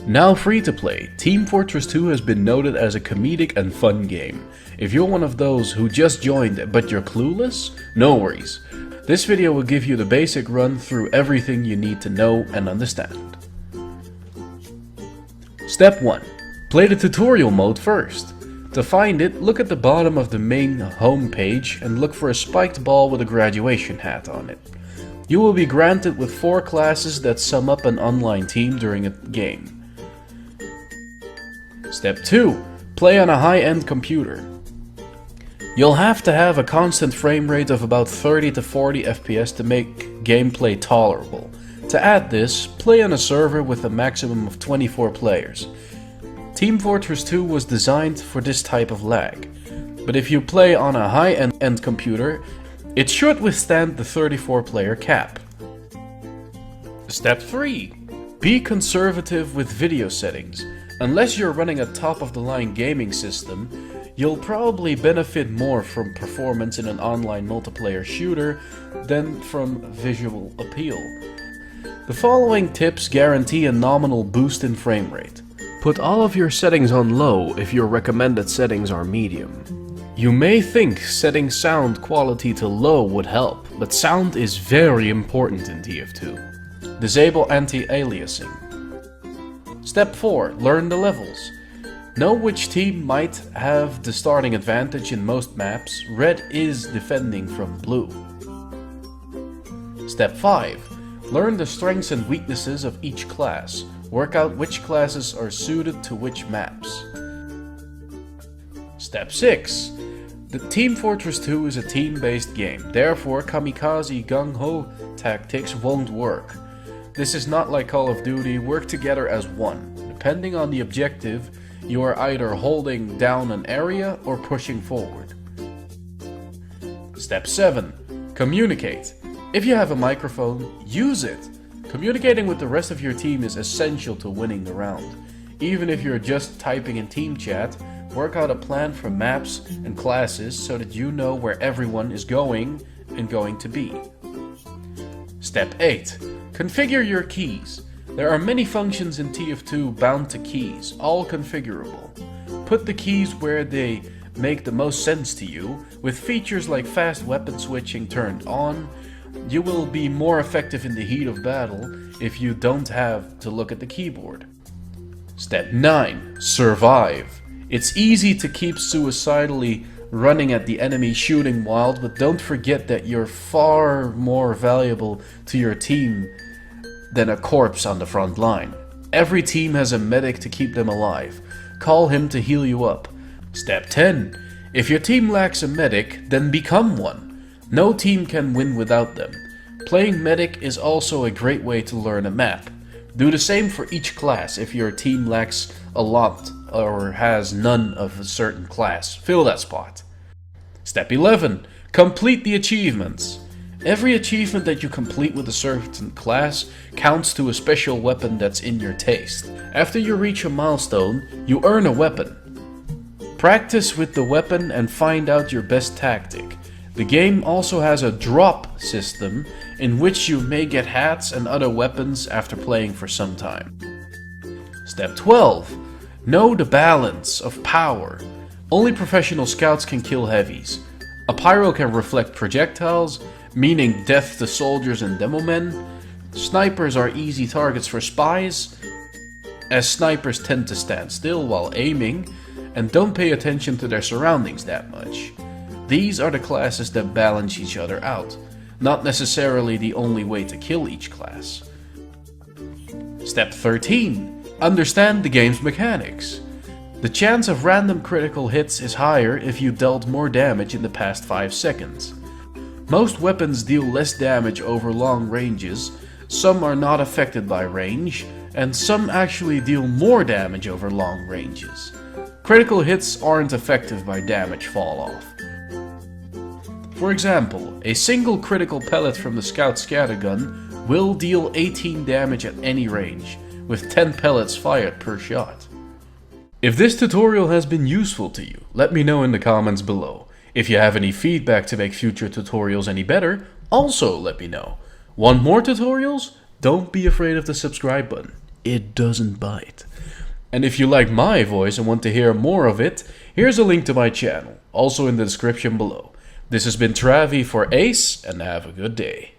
Now free to play, Team Fortress 2 has been noted as a comedic and fun game. If you're one of those who just joined but you're clueless, no worries. This video will give you the basic run through everything you need to know and understand. Step 1. Play the tutorial mode first. To find it, look at the bottom of the main home page and look for a spiked ball with a graduation hat on it. You will be granted with 4 classes that sum up an online team during a game. Step 2. Play on a high-end computer. You'll have to have a constant frame rate of about 30 to 40 FPS to make gameplay tolerable. To add this, play on a server with a maximum of 24 players. Team Fortress 2 was designed for this type of lag, but if you play on a high-end computer, it should withstand the 34-player cap. Step 3. Be conservative with video settings. Unless you're running a top-of-the-line gaming system, you'll probably benefit more from performance in an online multiplayer shooter than from visual appeal. The following tips guarantee a nominal boost in frame rate. Put all of your settings on low if your recommended settings are medium. You may think setting sound quality to low would help, but sound is very important in TF2. Disable anti-aliasing. Step 4. Learn the levels. Know which team might have the starting advantage in most maps. Red is defending from blue. Step 5. Learn the strengths and weaknesses of each class. Work out which classes are suited to which maps. Step 6. The Team Fortress 2 is a team-based game, therefore kamikaze gung-ho tactics won't work. This is not like Call of Duty, work together as one. Depending on the objective, you are either holding down an area or pushing forward. Step 7. Communicate. If you have a microphone, use it. Communicating with the rest of your team is essential to winning the round. Even if you're just typing in team chat, work out a plan for maps and classes so that you know where everyone is going and going to be. Step 8. Configure your keys. There are many functions in TF2 bound to keys, all configurable. Put the keys where they make the most sense to you. With features like fast weapon switching turned on, you will be more effective in the heat of battle if you don't have to look at the keyboard. Step 9. Survive. It's easy to keep suicidally running at the enemy shooting wild, but don't forget that you're far more valuable to your team than a corpse on the front line. Every team has a medic to keep them alive. Call him to heal you up. Step 10. If your team lacks a medic, then become one. No team can win without them. Playing medic is also a great way to learn a map. Do the same for each class. If your team lacks a lot or has none of a certain class, fill that spot. Step 11. Complete the achievements. Every achievement that you complete with a certain class counts to a special weapon that's in your taste. After you reach a milestone, you earn a weapon. Practice with the weapon and find out your best tactic. The game also has a drop system in which you may get hats and other weapons after playing for some time. Step 12. Know the balance of power. Only professional scouts can kill heavies. A pyro can reflect projectiles, meaning death to soldiers and demo men. Snipers are easy targets for spies, as snipers tend to stand still while aiming and don't pay attention to their surroundings that much. These are the classes that balance each other out, not necessarily the only way to kill each class. Step 13. Understand the game's mechanics. The chance of random critical hits is higher if you dealt more damage in the past 5 seconds. Most weapons deal less damage over long ranges, some are not affected by range, and some actually deal more damage over long ranges. Critical hits aren't effective by damage fall off. For example, a single critical pellet from the Scout scattergun will deal 18 damage at any range, with 10 pellets fired per shot. If this tutorial has been useful to you, let me know in the comments below. If you have any feedback to make future tutorials any better, also let me know. Want more tutorials? Don't be afraid of the subscribe button. It doesn't bite. And if you like my voice and want to hear more of it, here's a link to my channel, also in the description below. This has been Travi for Ace, and have a good day.